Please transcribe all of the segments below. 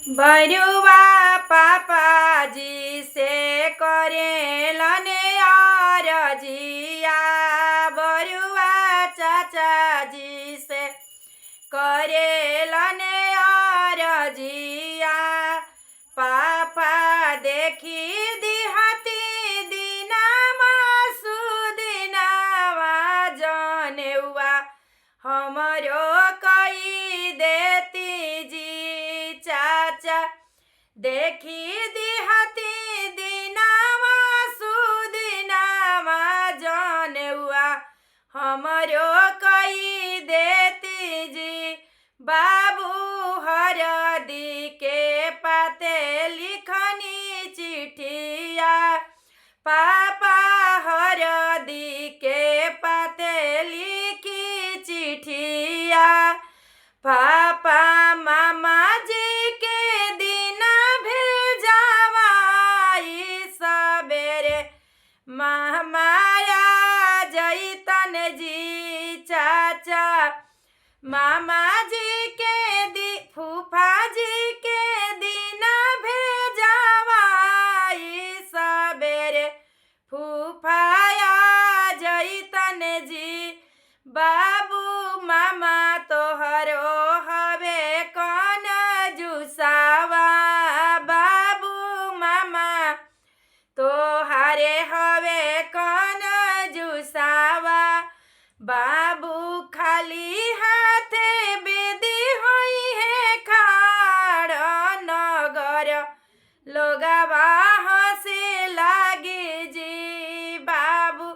बरुआ पापाजी से करेलन अरजिया, बरुआ चाचाजी से करेलन अरजिया। पापा देखी दिहती दिनामा सुदिनावा, जनेउआ हमरो कई देती जी चाचा। देखी दिहती दिनामा सुदिनामा, जनेउआ हमरो कई देती जी। बाबू हरदी के पाते लिखनी चिठिया, पापा हरदी के पाते लिखी चिठिया। पापा मामा जी के दिना भेजवाई, सबेरे मामाया जैतन जी चाचा। मामा जी के फूफा जी के दिना भेजवाई, सबेरे फूफाया जैतन जी। बाबू मामा तोहरो हवे कौन जुसावा, बाबू मामा तोहारे हवे कौन जुसावा। बाबू खाली हाथे बेदी होई है खाड़ नगर, लोगवा हंसे लागे जी। बाबू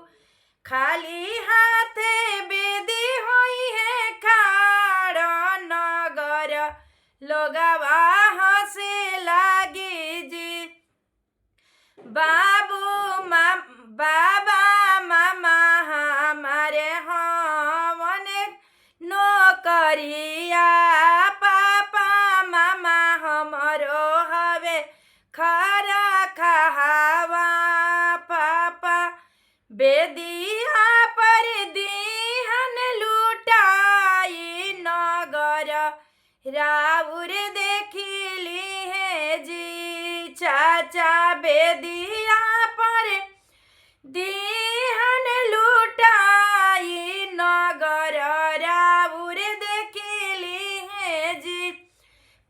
खाली हाथे बेदी होई है खाड़ नगर, लोगवा हंसे लागे जी। बाबा मामा हमारे हवन नौकरिया, पापा मामा हमरो हवे खरा खहावा। पापा बेदिया पर दिहन लुटाई, नगर राउर देखिली है जी चाचा। बेदिया पर दिहन लुटाई, नगर राउर देखिली है जी।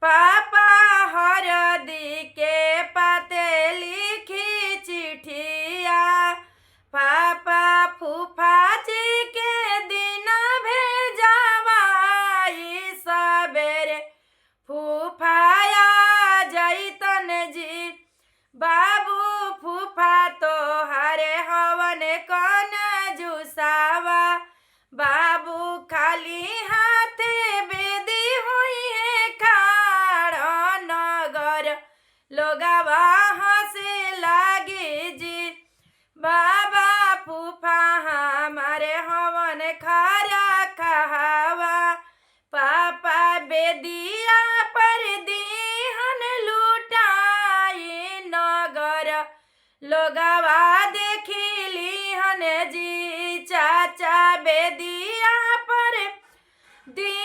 पापा हरदी के पाते लिखी चिठिया, पापा फूफा जी के दिना भेजवाई, सबेरे फूफाया जैतन जी। बाबू फूफा तोहारे हवन कौन जुसावा, बाबू खाली हाथे बेदी हुई है खाड़ नगर, लोगवा हंसे लागे जी। बाबा फूफा हमारे हवन खरा कहावा, पापा बेदिया पर दिहन लुटाई, नगर लोगवा देखिली हन जी चाचा। बेदिया पर दी